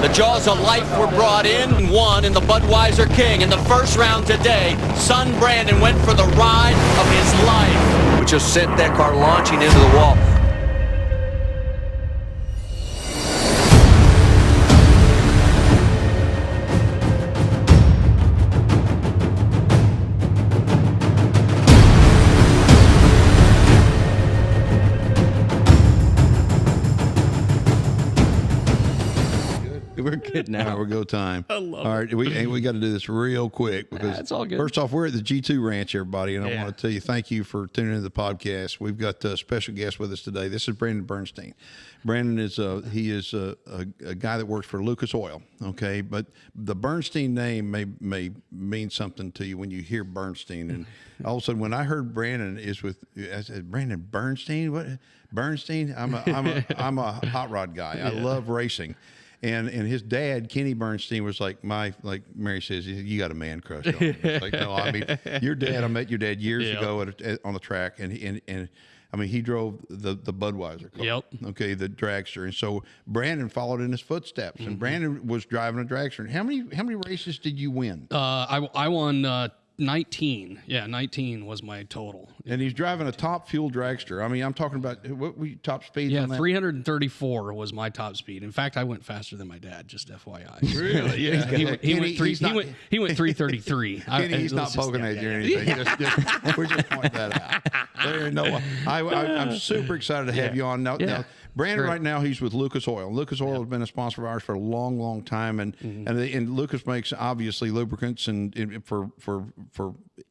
The Jaws of Life were brought in, won in the Budweiser King. In the first round today, son Brandon went for the ride of his life, which just sent that car launching into the wall. We're good now. All right, we're go time. I love All right, we got to do this real quick because it's all good. First off, we're at the G2 Ranch, everybody, and I Yeah. want to tell you thank you for tuning into the podcast. We've got a special guest with us today. This is Brandon Bernstein. Brandon is a guy that works for Lucas Oil. Okay, but the Bernstein name may mean something to you when you hear Bernstein, and all of a sudden when I heard Brandon is with, I said, Brandon Bernstein, what Bernstein? I'm a hot rod guy. I love racing. And his dad, Kenny Bernstein, was like Mary says, you got a man crush on him. It's like, no, I mean, your dad, I met your dad years ago on the track, and I mean, he drove the Budweiser car. Yep. Okay, the dragster. And so Brandon followed in his footsteps, and Brandon was driving a dragster. And how many races did you win? I won 19. Yeah, 19 was my total. And he's driving a top fuel dragster. I mean, I'm talking about what were your top speeds Yeah, on that? 334 was my top speed. In fact, I went faster than my dad. Just FYI. Really? Yeah. He went Kenny, 333. Kenny, he's not poking at you or anything. Just, we're just pointing that out. There ain't no. I'm super excited to have you on. Now, Brandon, right now he's with Lucas Oil. Lucas Oil has been a sponsor of ours for a long, long time, and Lucas makes obviously lubricants and for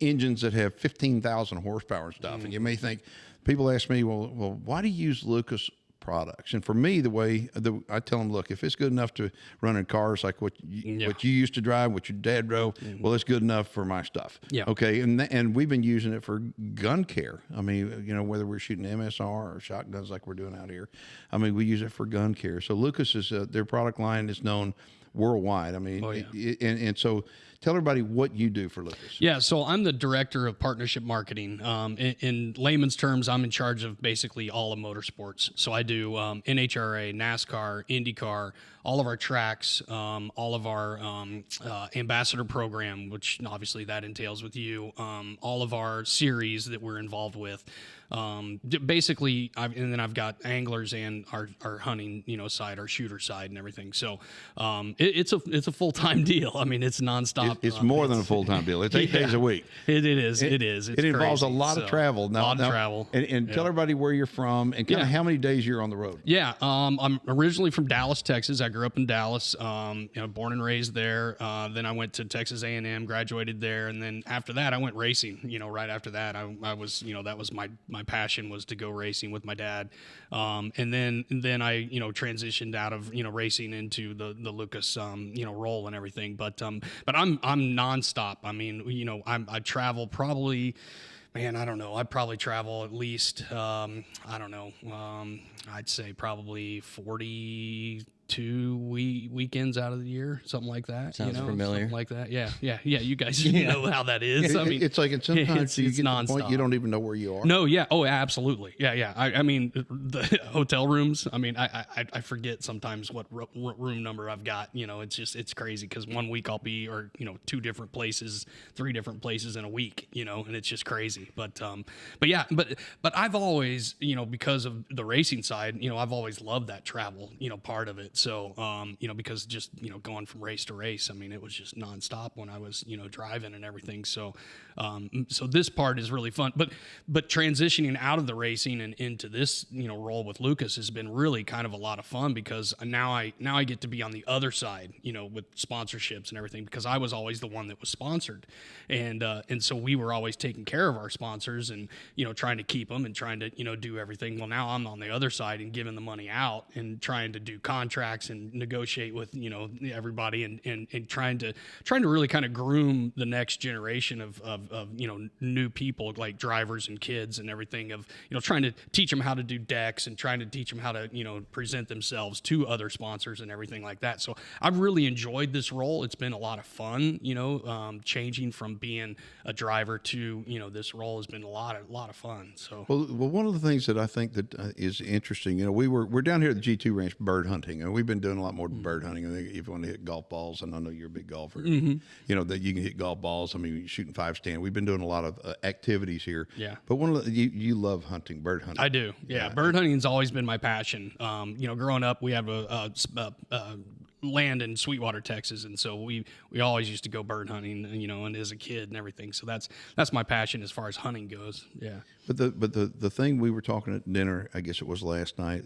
engines that have 15,000 horsepower and stuff. And you may think, people ask me, well, why do you use Lucas products? And for me, the way I tell them, look, if it's good enough to run in cars like what you used to drive, what your dad drove, well, it's good enough for my stuff. Yeah. Okay. And we've been using it for gun care. I mean, you know, whether we're shooting MSR or shotguns like we're doing out here, I mean, we use it for gun care. So Lucas is their product line is known worldwide. I mean, and so tell everybody what you do for Lucas. Yeah, so I'm the director of partnership marketing. In layman's terms, I'm in charge of basically all of motorsports. So I do NHRA, NASCAR, IndyCar, all of our tracks, all of our ambassador program, which obviously that entails with you, all of our series that we're involved with. Basically, and then I've got anglers and our hunting, side, our shooter side, and everything. So it's a full-time deal. I mean, it's nonstop. It's more than a full-time deal. It's 8 days a week. It is. It's it involves crazy. a lot of travel. A lot of travel. And tell everybody where you're from and kind of how many days you're on the road. Yeah, I'm originally from Dallas, Texas. I grew up in Dallas, born and raised there. Then I went to Texas A&M, graduated there, and then after that, I went racing. Right after that, I was, that was my passion, was to go racing with my dad. And then I, transitioned out of racing into the Lucas role and everything. But I'm nonstop. I mean, I travel probably. Man, I don't know. I probably travel at least, I'd say probably 42 weekends out of the year, something like that. Sounds familiar. Something like that. Yeah. You guys know how that is. I mean, it's like sometimes you it's get to the nonstop. point you don't even know where you are. No, yeah. Oh, absolutely. Yeah. I mean, the hotel rooms, I mean, I forget sometimes what room number I've got. It's crazy because 1 week I'll be, 2 different places, 3 different places in a week, and it's just crazy. But I've always, because of the racing side, I've always loved that travel, part of it. So, because just, going from race to race, I mean, it was just nonstop when I was, driving and everything. So this part is really fun, but transitioning out of the racing and into this, role with Lucas has been really kind of a lot of fun because now I get to be on the other side, with sponsorships and everything, because I was always the one that was sponsored. And so we were always taking care of our sponsors and, trying to keep them and trying to, do everything. Well, now I'm on the other side and giving the money out and trying to do contracts and negotiate with, everybody and trying to really kind of groom the next generation of new people like drivers and kids and everything, of, trying to teach them how to do decks and trying to teach them how to, present themselves to other sponsors and everything like that. So I've really enjoyed this role. It's been a lot of fun, changing from being a driver to, this role has been a lot of fun. So, well, one of the things that I think that is interesting, we're down here at the G2 Ranch bird hunting, and we've been doing a lot more bird bird hunting. I think if you want to hit golf balls, and I know you're a big golfer, Mm-hmm. you know that you can hit golf balls. I mean, you're shooting 5-stand. We've been doing a lot of activities here. Yeah. But one of the, you love hunting, bird hunting. I do. Yeah. Bird hunting's always been my passion. You know, growing up, we have a land in Sweetwater, Texas, and so we always used to go bird hunting, you know, and as a kid and everything. So that's my passion as far as hunting goes. Yeah. But the thing we were talking at dinner, I guess it was last night,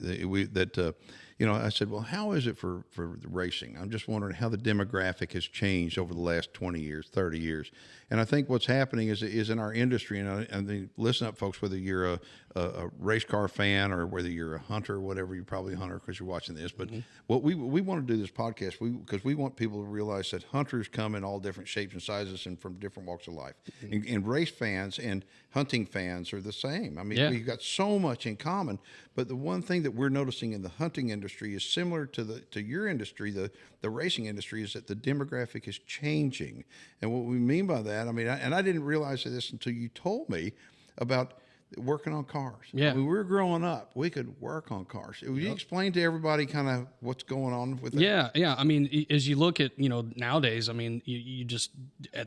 you know, I said, well, how is it for the racing? I'm just wondering how the demographic has changed over the last 20 years, 30 years. And I think what's happening is in our industry, and I think, listen up, folks, whether you're a race car fan or whether you're a hunter or whatever, you're probably a hunter because you're watching this. But what we want to do this podcast, because we want people to realize that hunters come in all different shapes and sizes and from different walks of life. And race fans and hunting fans are the same. I mean, we've got so much in common. But the one thing that we're noticing in the hunting industry is similar to your industry, the racing industry, is that the demographic is changing. And what we mean by that, I mean, I didn't realize this until you told me about working on cars. Yeah. When we were growing up, we could work on cars. Would you explain to everybody kind of what's going on with that? Yeah. I mean, as you look at, you know, nowadays, I mean, you just,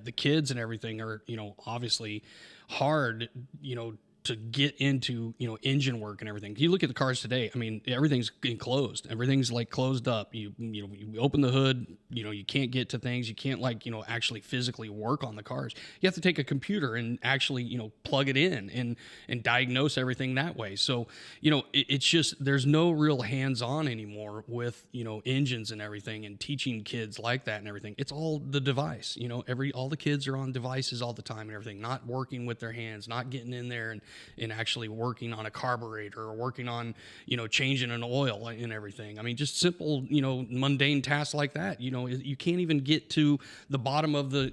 the kids and everything are, you know, obviously hard, you know, to get into, you know, engine work and everything. You look at the cars today, I mean, everything's enclosed. Everything's like closed up. You open the hood, you know, you can't get to things. You can't, like, you know, actually physically work on the cars. You have to take a computer and actually, you know, plug it in and diagnose everything that way. So, you know, it's just, there's no real hands-on anymore with, you know, engines and everything and teaching kids like that and everything. It's all the device, you know, all the kids are on devices all the time and everything, not working with their hands, not getting in there and actually working on a carburetor or working on, you know, changing an oil and everything. I mean, just simple, you know, mundane tasks like that. You know, you can't even get to the bottom of the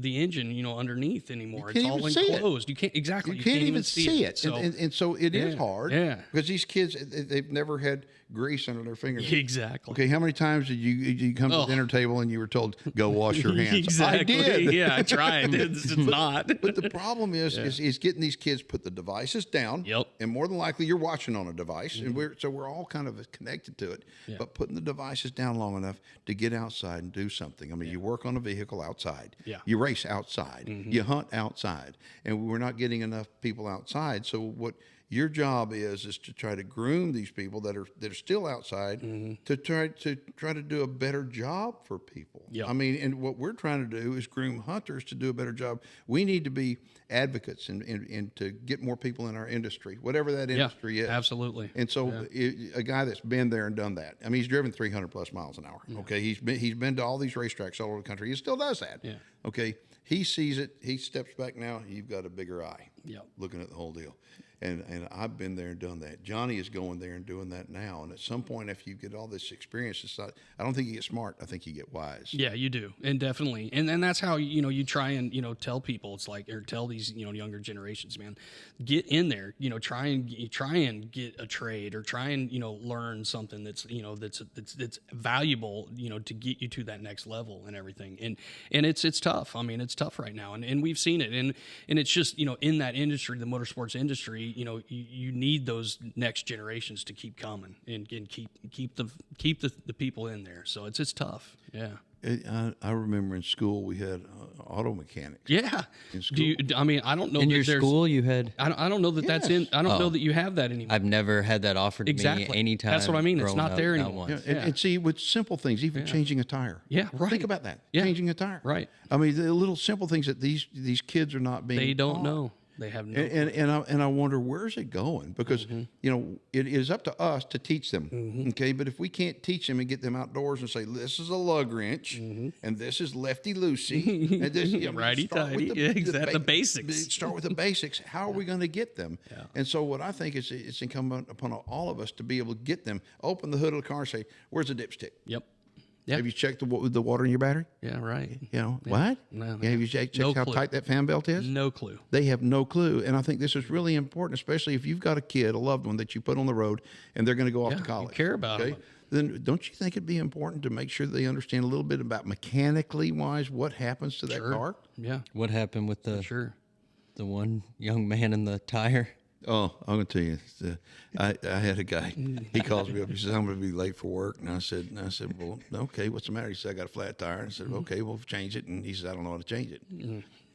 engine, you know, underneath anymore. It's all enclosed. You can't You can't even see it. So, and so it is hard. Yeah. Because these kids, they've never had grease under their fingers. Exactly. Okay, how many times did you come to the dinner table and you were told, go wash your hands? Exactly. I did. Yeah, I tried. It's not. But the problem is getting these kids put the devices down. Yep. And more than likely you're watching on a device, and we're all kind of connected to it. Yeah. But putting the devices down long enough to get outside and do something. I mean, you work on a vehicle outside. Yeah. You race outside. You hunt outside. And we're not getting enough people outside. So what your job is to try to groom these people that are still outside to try to do a better job for people. Yeah. I mean, and what we're trying to do is groom hunters to do a better job. We need to be advocates and to get more people in our industry, whatever that industry is. Absolutely. And so a guy that's been there and done that. I mean, he's driven 300 plus miles an hour. Okay. He's been to all these racetracks all over the country. He still does that. Yeah. Okay. He sees it. He steps back now. You've got a bigger eye. Yep. Looking at the whole deal. And I've been there and done that. Johnny is going there and doing that now. And at some point, after you get all this experience, it's not, I don't think you get smart. I think you get wise. Yeah, you do. And definitely. And that's how, you know, you try and, you know, tell people, it's like, or tell these, you know, younger generations, man, get in there, you know, try and get a trade or try and, you know, learn something that's, you know, that's valuable, you know, to get you to that next level and everything. And it's tough. I mean, it's tough right now. And we've seen it. And it's just, you know, in that industry, the motorsports industry, you know, you need those next generations to keep coming and keep the people in there. So it's tough. Yeah. I remember in school we had auto mechanics. Yeah. In school. Do you? I mean, I don't know. In that your there's- school, you had. I don't know that that's in. I don't know that you have that anymore. I've never had that offered to Exactly. me anytime. That's what I mean. It's growing not up, there not anymore. once. And see, with simple things, even changing a tire. Yeah, right. Think about that. Yeah. Changing a tire. Right. I mean, the little simple things that these kids are not being They don't taught. know. They have no. And I wonder, where's it going? Because you know, it is up to us to teach them. Okay, but if we can't teach them and get them outdoors and say this is a lug wrench and this is lefty loosey and this Righty start with tighty. Yeah, exactly. The basics. Start with the basics. How are we going to get them? Yeah. And so what I think is it's incumbent upon all of us to be able to get them. Open the hood of the car and say, "Where's the dipstick? Yep. Yeah. Have you checked the water in your battery? Yeah. Right. You know what? No, Yeah, have you checked no how clue. tight that fan belt is? No clue. They have no clue. And I think this is really important, especially if you've got a kid, a loved one that you put on the road and they're going to go off to you college. care about them. Then don't you think it'd be important to make sure they understand a little bit about mechanically wise what happens to that car? Yeah. What happened with the Sure. one young man in the tire? Oh, I'm going to tell you. I had a guy. He calls me up. He says, "I'm going to be late for work." And I said, "Well, okay. What's the matter?" He said, "I got a flat tire." And I said, "Okay, we'll change it." And he said, "I don't know how to change it."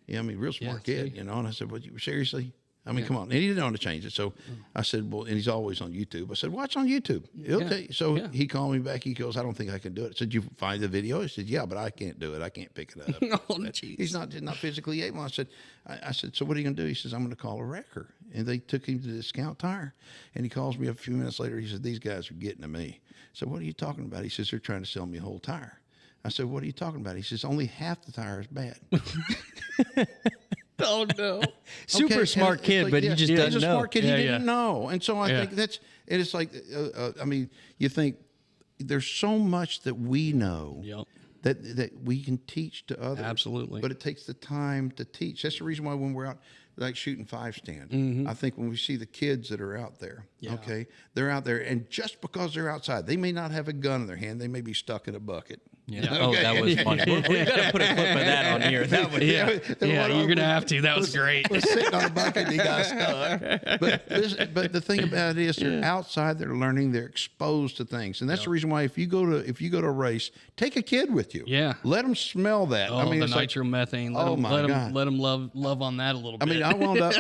Yeah, I mean, real smart kid, you know. And I said, "What? You seriously?" I mean, come on. And he didn't know how to change it. So I said, well, and he's always on YouTube. I said, watch on YouTube. Okay. So he called me back. He goes, "I don't think I can do it." I said, "Did you find the video?" He said, "Yeah, but I can't do it. I can't pick it up." Oh, geez. He's not physically able. I said, "So what are you going to do?" He says, "I'm going to call a wrecker." And they took him to Discount Tire. And he calls me a few minutes later. He said, "These guys are getting to me." So what are you talking about? He says, "They're trying to sell me a whole tire." I said, "What are you talking about?" He says, "Only half the tire is bad." Oh no! Super smart kid, but he just doesn't know. He's a smart kid. He didn't know, and so I think it's like I mean, you think there's so much that we know that we can teach to others. Absolutely, but it takes the time to teach. That's the reason why when we're out like shooting 5-stand, I think when we see the kids that are out there, okay, they're out there, and just because they're outside, they may not have a gun in their hand. They may be stuck in a bucket. Yeah. Okay. Oh, that was funny. We got to put a clip of that on here. That was, you're gonna have to. That was great. Was sitting on a bucket and he got stuck. But the thing about it is, they're outside. They're learning. They're exposed to things, and that's the reason why if you go to a race, take a kid with you. Yeah. Let them smell that. Oh, I mean, the nitromethane. Let them love on that a little bit. I mean, I wound up.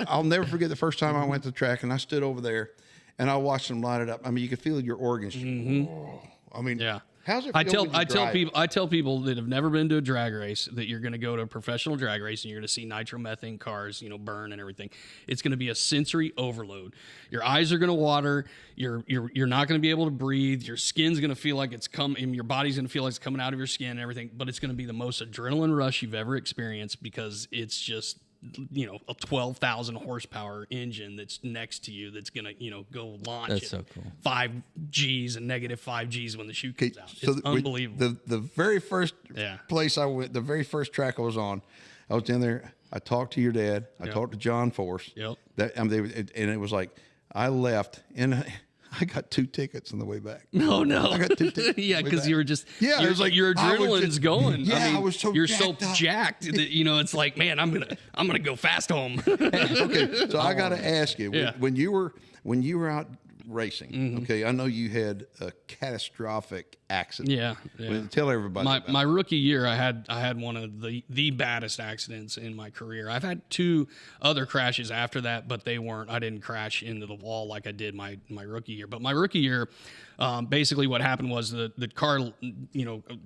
I'll never forget the first time I went to the track and I stood over there, and I watched them light it up. I mean, you could feel your organs. I mean, how's it feel I tell people that have never been to a drag race that you're going to go to a professional drag race and you're going to see nitromethane cars, burn and everything. It's going to be a sensory overload. Your eyes are going to water. You're not going to be able to breathe. Your skin's going to feel like it's your body's going to feel like it's coming out of your skin and everything. But it's going to be the most adrenaline rush you've ever experienced because it's just a 12,000 horsepower engine that's next to you that's gonna go launch that's so cool. 5 Gs and negative 5 Gs when the chute comes out. So it's unbelievable. The very first place I went, the very first track I was on, I was down there. I talked to your dad. I talked to John Force. Yep. And it was like I left and I got 2 tickets on the way back. No. I got 2 tickets. Yeah, because you were just it was like your adrenaline's going. Yeah, I was you're so jacked that it's like, man, I'm gonna go fast home. Okay, so I got to ask you, when you were out racing, okay, I know you had a catastrophic accident. Yeah. Tell everybody. My rookie year, I had one of the baddest accidents in my career. I've had 2 other crashes after that, but I didn't crash into the wall like I did my rookie year. But my rookie year, basically what happened was the car,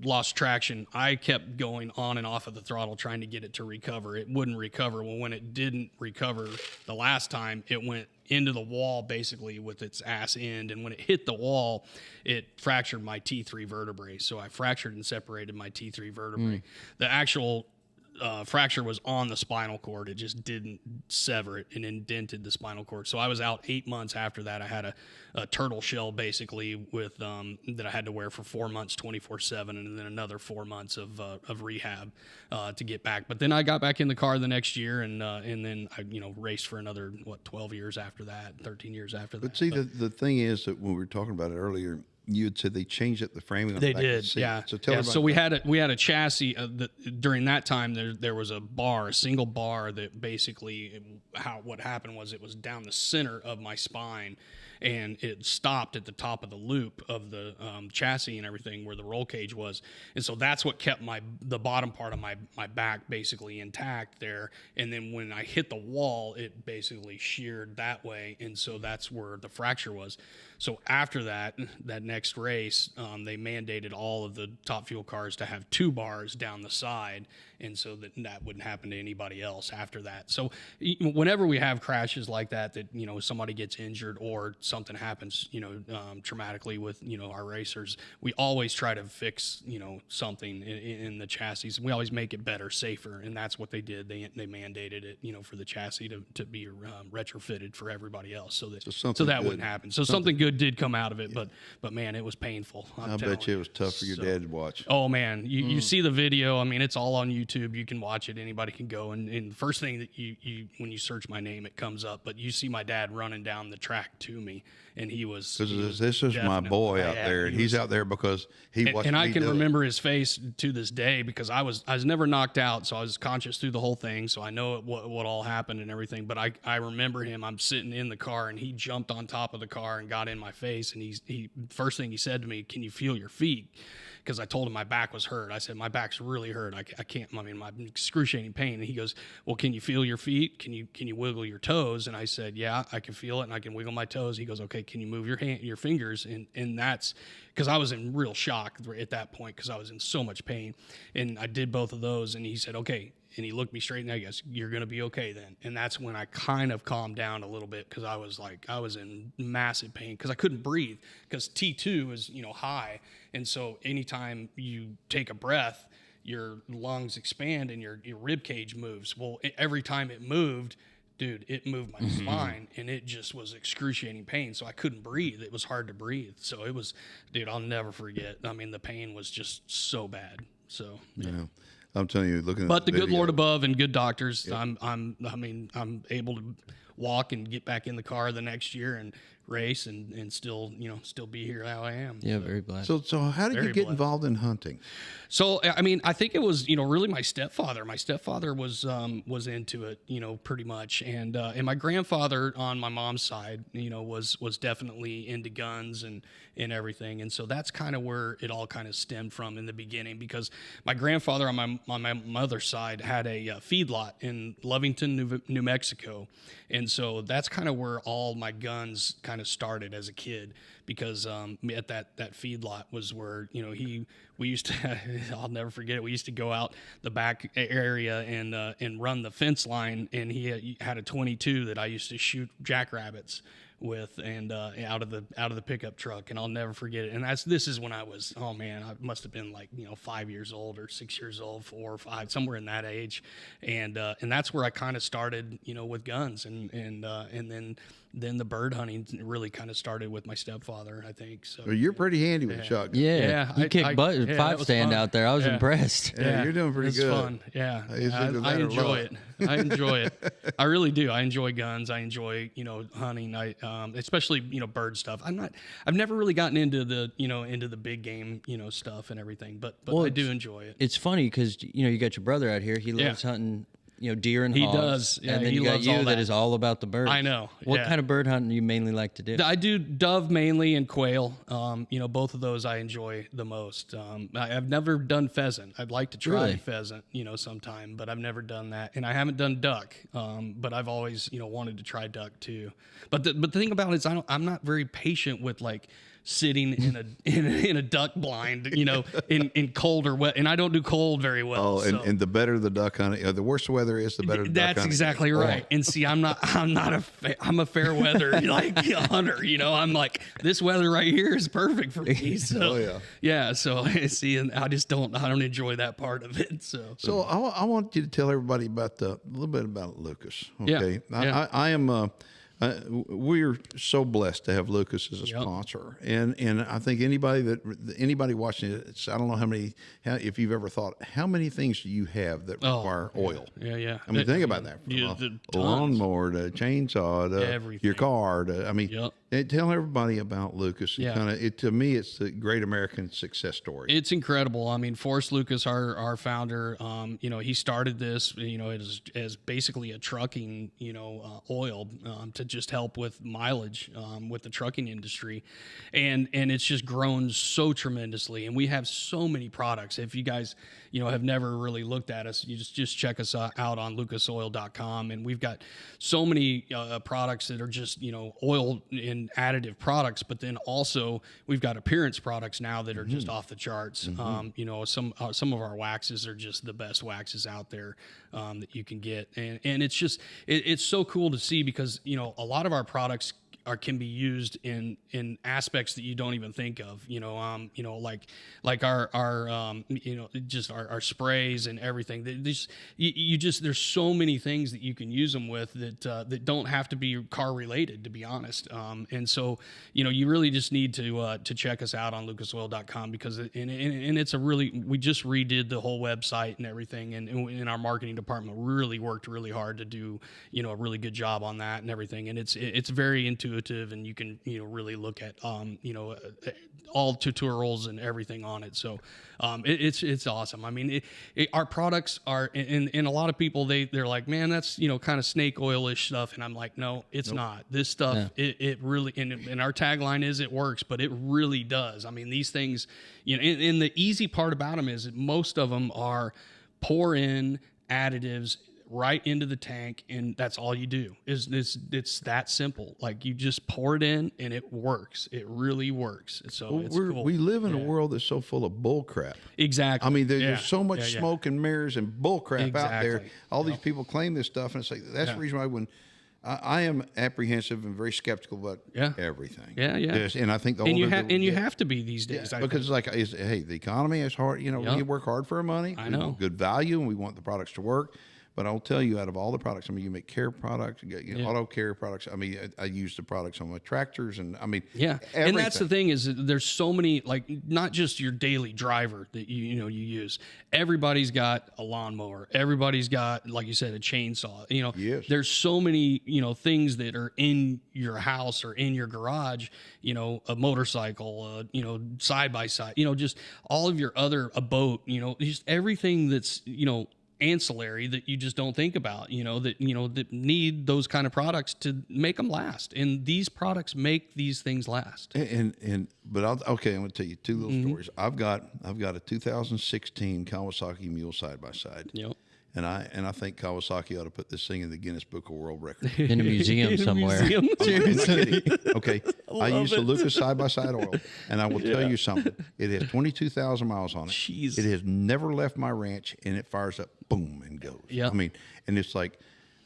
lost traction. I kept going on and off of the throttle trying to get it to recover. It wouldn't recover. Well, when it didn't recover the last time, it went into the wall basically with its ass end, and when it hit the wall, it fractured my T3 vertebrae. So I fractured and separated my T3 vertebrae. The actual fracture was on the spinal cord. It just didn't sever it and indented the spinal cord. So I was out 8 months after that. I had a turtle shell basically with that I had to wear for 4 months, 24/7, and then another 4 months of rehab to get back. But then I got back in the car the next year, and then I raced for another 12 years after that, 13 years after that. But see, the thing is that when we were talking about it earlier, you had said they changed up the framing. On They the back of the did, seat. yeah. So tell everybody. So we had a chassis. During that time, there was a single bar that basically what happened was it was down the center of my spine, and it stopped at the top of the loop of the chassis and everything where the roll cage was, and so that's what kept the bottom part of my back basically intact there. And then when I hit the wall, it basically sheared that way, and so that's where the fracture was. So after that next race, they mandated all of the Top Fuel cars to have 2 bars down the side, and so that wouldn't happen to anybody else after that. So whenever we have crashes like that somebody gets injured or something happens, traumatically with our racers, we always try to fix something in the chassis, and we always make it better, safer, and that's what they did. They mandated it, for the chassis to be retrofitted for everybody else, so that wouldn't happen. So something good did come out of it, but man, it was painful. I bet you it was tough for your dad to watch. Oh man, you see the video. I mean, it's all on YouTube. You can watch it. Anybody can go. And the first thing that you when you search my name, it comes up. But you see my dad running down the track to me. me, and he was. This is my boy out there, and he's out there because he watched and me I can do it. remember his face to this day because I was never knocked out, so I was conscious through the whole thing, so I know what all happened and everything. But I remember him. I'm sitting in the car, and he jumped on top of the car and got in my face. And he first thing he said to me, "Can you feel your feet?" Because I told him my back was hurt. I said, my back's really hurt. I can't. I mean, my excruciating pain. And he goes, "Well, can you feel your feet? Can you wiggle your toes?" And I said, "Yeah, I can feel it, and I can wiggle my toes." He goes, "Okay, can you move your fingers?" And that's because I was in real shock at that point because I was in so much pain. And I did both of those, and he said, "Okay." And he looked me straight in the eye. He goes, "You're going to be okay then." And that's when I kind of calmed down a little bit because I was in massive pain because I couldn't breathe because T2 is, high. And so anytime you take a breath, your lungs expand and your rib cage moves. Well, every time it moved, dude, it moved my spine, and it just was excruciating pain. So I couldn't breathe. It was hard to breathe. So it was, dude, I'll never forget. I mean, the pain was just so bad. So, yeah. I'm telling you, looking at But the good video, Lord above and good doctors, I'm able to walk and get back in the car the next year and race and still be here how I am. Yeah, very blessed. So how did you Very get blessed. involved in hunting? So, I mean, I think it was, really my stepfather. My stepfather was into it, pretty much. And my grandfather on my mom's side, was definitely into guns and everything. And so that's kind of where it all kind of stemmed from in the beginning because my grandfather on my mother's side had a feedlot in Lovington, New Mexico. And so that's kind of where all my guns kind of started as a kid because at that feedlot was where, we used to, I'll never forget it. We used to go out the back area and run the fence line, and he had a 22 that I used to shoot jackrabbits with and out of the pickup truck, and I'll never forget it. And this is when I was, oh man, I must have been like 5 years old or 6 years old, 4 or 5, somewhere in that age, and that's where I kind of started with guns, and then the bird hunting really kind of started with my stepfather, I think. So Well, you're pretty handy with shotgun. Yeah, you kicked butt yeah, that five was stand fun. out there. I was Yeah. impressed. Yeah, you're doing pretty it's good. fun. Yeah, It's either I that or enjoy love. it. I enjoy it. I really do. I enjoy guns. I enjoy hunting. I especially bird stuff. I've never really gotten into the big game stuff and everything, but Well, I do enjoy it. It's funny because you got your brother out here. He loves hunting, deer and He hogs. does. Yeah, and then he you got loves you all that that. is all about the birds. I know, What yeah. kind of bird hunting do you mainly like to do? I do dove mainly and quail. Both of those I enjoy the most. I've never done pheasant. I'd like to try Really? pheasant, sometime, but I've never done that. And I haven't done duck. But I've always, wanted to try duck too. But the thing about it is I'm not very patient with sitting in a duck blind, in cold or wet, and I don't do cold very well. Oh, and, so. and the better the duck hunting, the worse the weather is, the better the duck That's hunting. exactly right. And see, I'm a fair weather hunter. I'm like, this weather right here is perfect for me. So, Oh, yeah. So see, and I don't enjoy that part of it. So So I want you to tell everybody about a little bit about Lucas. Okay, Yeah. I am. We're so blessed to have Lucas as a Yep. sponsor, and I think anybody watching it, I don't know if you've ever thought how many things do you have that require oil. yeah. I mean, think about that. From Yeah, a tons. lawnmower to chainsaw to Everything. your car to, Yep. and tell everybody about Lucas. Yeah. To me, it's the great American success story. It's incredible. I mean, Forrest Lucas, our founder, he started this, as basically a trucking, oil to just help with mileage with the trucking industry, and it's just grown so tremendously. And we have so many products. If you guys, have never really looked at us, you just check us out on lucasoil.com, and we've got so many products that are just oil and additive products, but then also we've got appearance products now that are just off the charts. Some of our waxes are just the best waxes out there that you can get, and it's just it's so cool to see because a lot of our products can be used in aspects that you don't even think of, like our just our sprays and everything. There's so many things that you can use them with that don't have to be car related, to be honest. And so, you really just need to check us out on lucasoil.com because it's we just redid the whole website and everything. And our marketing department really worked really hard to do, a really good job on that and everything. And it's very intuitive intuitive, and you can, you know, really look at, you know, all tutorials and everything on it. So it's awesome. I mean, our products are, and a lot of people, they're like, man, that's, you know, kind of snake oil-ish stuff. And I'm like, no, it's not. This stuff, it really, and our tagline is it works, but it really does. I mean, these things, you know, and the easy part about them is that most of them are pour in additives right into the tank, and that's all you do. It's that simple. Like, you just pour it in and it works. It really works. So it's cool. We live in a world that's so full of bull crap. Exactly. I mean, there's so much smoke and mirrors and bull crap out there. Exactly. All these people claim this stuff, and it's like, that's the reason why when I am apprehensive and very skeptical about everything. Yeah. Yes, and I think the and you older you have to be these days. I because think. like, hey, the economy is hard. You know, we work hard for our money. I We know. want good value, and we want the products to work. But I'll tell you, out of all the products, I mean, you make care products, you get auto care products. I mean, I use the products on my tractors, and I mean, and that's the everything. thing is that there's so many, like, not just your daily driver that you use. Everybody's got a lawnmower. Everybody's got, like you said, a chainsaw. You know, Yes. there's so many, you know, things that are in your house or in your garage. You know, a motorcycle, you know, side by side. You know, just all of your a boat. You know, just everything that's, you know, ancillary that you just don't think about, you know, that need those kind of products to make them last. And these products make these things last. But I'm going to tell you two little stories. I've got a 2016 Kawasaki Mule side by side. Yep. And I think Kawasaki ought to put this thing in the Guinness Book of World Records. In a museum somewhere. I'm not kidding. Okay, I use the Lucas side-by-side oil, and I will tell you something. It has 22,000 miles on it. Jeez. It has never left my ranch, and it fires up, boom, and goes. Yeah. I mean, and it's like,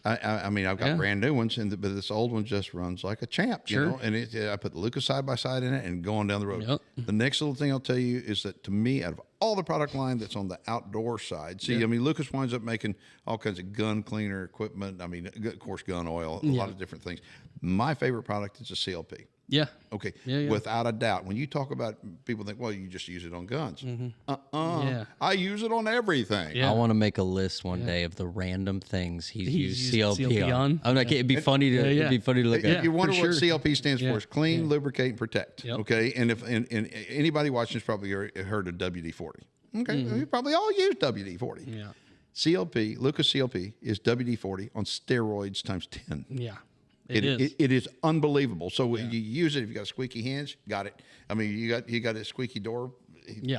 I mean, I've got brand new ones, but this old one just runs like a champ, you know. And I put the Lucas side-by-side in it and go on down the road. Yep. The next little thing I'll tell you is that, to me, out of all the product line that's on the outdoor side, see, I mean, Lucas winds up making all kinds of gun cleaner equipment. I mean, of course, gun oil, a lot of different things. My favorite product is a CLP. Yeah. Okay. Yeah. Without a doubt. When you talk about, people think, well, you just use it on guns. Yeah. I use it on everything. Yeah. I want to make a list one day of the random things he's used CLP, CLP on. I'm like, it'd be funny to Yeah. it'd be funny to look If at. you wonder for what sure. CLP stands for, it's clean, lubricate, and protect. Yep. Okay, and if and anybody watching has probably heard of WD-40. Okay, you probably all use WD-40. Yeah. CLP, Lucas CLP, is WD-40 on steroids times 10. Yeah. It is. It is unbelievable. So when you use it, if you got squeaky hands, got it. I mean, you got a squeaky door,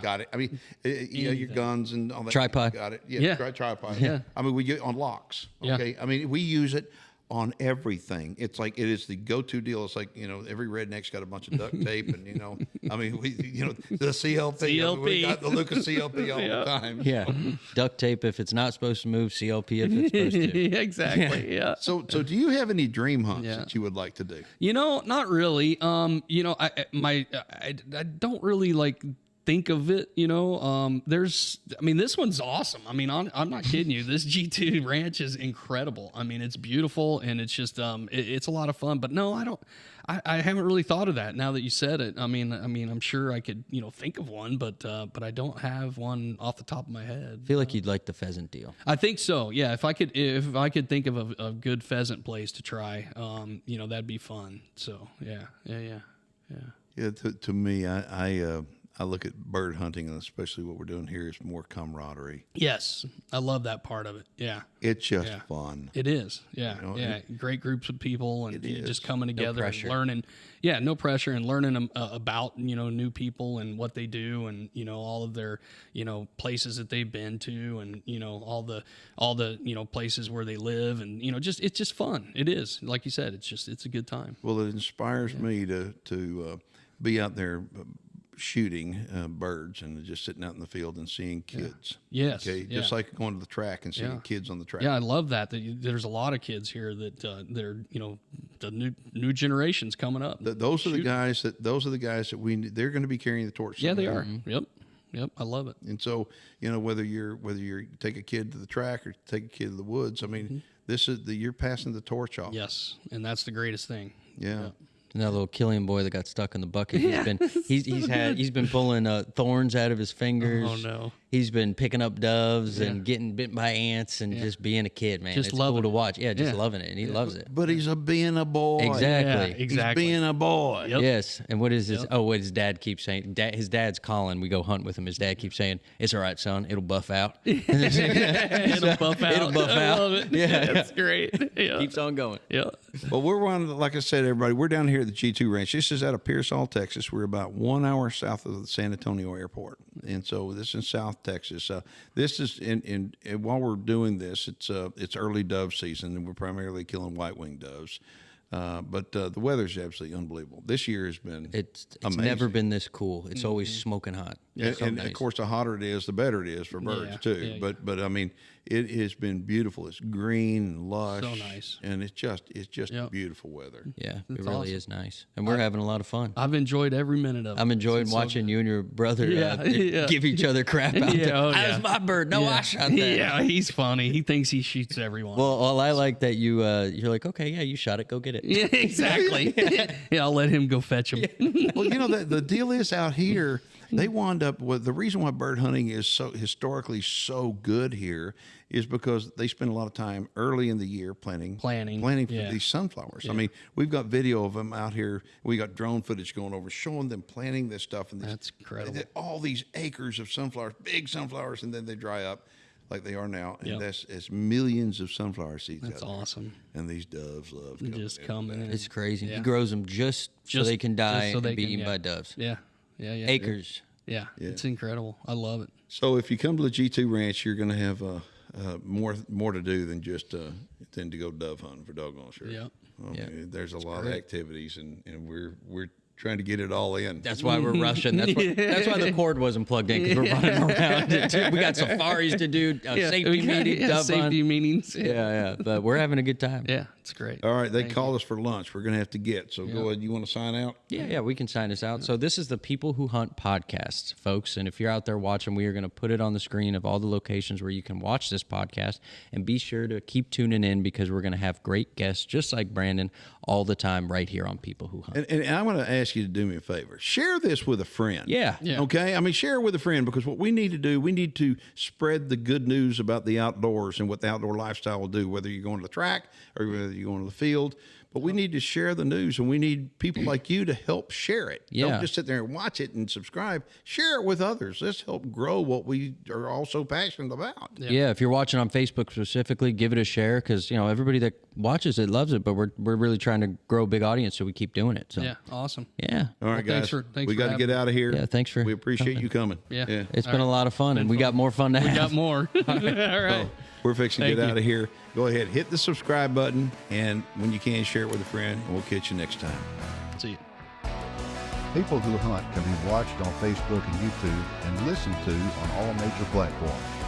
got it. I mean, you know, your guns and all that. Tripod. Got it. Yeah. Tripod. Yeah. I mean, we get on locks. Okay. I mean, we use it on everything. It's like, it is the go-to deal. It's like, you know, every redneck's got a bunch of duct tape, and, you know, I mean, the CLP. I mean, we got the Lucas CLP all the time. Yeah, duct tape if it's not supposed to move, CLP if it's supposed to. Exactly. Yeah. So do you have any dream hunts that you would like to do? You know, not really. You know, I don't really like think of it, you know. I mean, this one's awesome. I mean, I'm not kidding you. This G2 ranch is incredible. I mean, it's beautiful, and it's just it's a lot of fun. But no, I haven't really thought of that now that you said it. I mean, I'm sure I could, you know, think of one, but I don't have one off the top of my head. I feel like you'd like the pheasant deal. I think so. Yeah, if I could think of a good pheasant place to try, you know, that'd be fun. So yeah. Yeah, to me, I look at bird hunting, and especially what we're doing here, is more camaraderie. Yes, I love that part of it. Yeah, It's just fun. it is. Yeah, know, yeah. Great groups of people, and you just coming together and pressure. learning. Yeah, no pressure, and learning about, you know, new people and what they do, and, you know, all of their, you know, places that they've been to, and, you know, all the you know, places where they live, and, you know, it's just fun. It is, like you said, it's a good time. Well, it inspires me to be out there shooting birds and just sitting out in the field and seeing kids. Yes, Okay. yeah. Just like going to the track and seeing kids on the track. Yeah, I love that. There's a lot of kids here that they're, you know, the new generations coming up. Those are the guys that they're going to be carrying the torch. Yeah, they someday. are. Yep. I love it. And so, you know, whether you take a kid to the track or take a kid to the woods, I mean, this is you're passing the torch off. Yes, and that's the greatest thing. Yeah. And that little Killian boy that got stuck in the bucket. He's been pulling thorns out of his fingers. Oh, no. He's been picking up doves and getting bitten by ants and just being a kid, man. Just it's loving cool to it. watch. Yeah, just Yeah. loving it, and he loves it. But he's being a boy. Exactly. Yeah, exactly. He's being a boy. Yep. Yes, and what is this? Oh, what his dad keeps saying? His dad's Colin. We go hunt with him. His dad keeps saying, "It's all right, son. It'll buff out." It'll buff out. It'll buff I out. love it. Yeah. That's great. Yeah. Keeps on going. Yeah. Well, we're on, like I said, everybody, we're down here at the G2 Ranch. This is out of Pearsall, Texas. We're about 1 hour south of the San Antonio airport. And so this is in South Texas. This is, and while we're doing this, it's early dove season, and we're primarily killing white-winged doves. But the weather's absolutely unbelievable. This year has been It's amazing. never been this cool. It's always smoking hot. And, So and nice. of course, the hotter it is, the better it is for birds Yeah, too. yeah, But I mean, it has been beautiful. It's green and lush, So nice. and it's just Yep. beautiful weather. Yeah, it It's really awesome. is nice, and we're having a lot of fun. I've enjoyed every minute of it. I'm enjoying It's so watching you and your brother Yeah, yeah. give each other crap out Yeah, there. oh, That yeah. was my bird. No, I shot that. Yeah, he's funny. He thinks he shoots everyone. Well, I like that you're like, okay, yeah, you shot it. Go get it. yeah, exactly. Yeah, I'll let him go fetch him. Well, you know, the deal is out here, they wound up with the reason why bird hunting is so historically so good here is because they spend a lot of time early in the year planning for yeah. these sunflowers. I mean, we've got video of them out here. We got drone footage going over showing them planting this stuff. And That's incredible. all these acres of sunflowers, big sunflowers, and then they dry up like they are now. And Yep. that's millions of sunflower seeds. That's out there. awesome. And these doves love Just in. coming in. It's crazy. Yeah. He grows them just so they can die so they and be can- eaten yeah. by doves. Yeah. Yeah. Acres. Yeah. It's incredible. I love it. So if you come to the G2 Ranch, you're going to have more to do than just than to go dove hunting, for doggone sure. Yep. Yeah. There's a lot of activities, and we're trying to get it all in. That's why we're rushing. That's why the cord wasn't plugged in, because we're running around. We got safaris to do, safety meeting, dove safety hunt. meetings. Yeah. But we're having a good time. Yeah, it's great. All right, they called us for lunch. We're going to have to get. So go ahead. You want to sign out? Yeah, we can sign this out. So this is the People Who Hunt podcast, folks. And if you're out there watching, we are going to put it on the screen of all the locations where you can watch this podcast. And be sure to keep tuning in, because we're going to have great guests just like Brandon all the time right here on People Who Hunt. And I'm going to ask you to do me a favor. Share this with a friend. Yeah. Okay? I mean, share it with a friend, because what we need to do, we need to spread the good news about the outdoors and what the outdoor lifestyle will do, whether you're going to the track or whether you're going to the field. But we need to share the news, and we need people like you to help share it. Yeah. Don't just sit there and watch it and subscribe. Share it with others. Let's help grow what we are all so passionate about. Yeah, if you're watching on Facebook specifically, give it a share, because everybody that watches it loves it. But we're really trying to grow a big audience, so we keep doing it. So Yeah, awesome. yeah, All right, Well, guys. thanks we for got to having get out of here. Yeah, thanks for We appreciate coming. you coming. Yeah. it's been a lot of fun, and we got more fun to We have. got more. All right. We're fixing to Thank get you. out of here. Go ahead, hit the subscribe button, and when you can, share it with a friend, and we'll catch you next time. See you. People Who Hunt can be watched on Facebook and YouTube and listened to on all major platforms.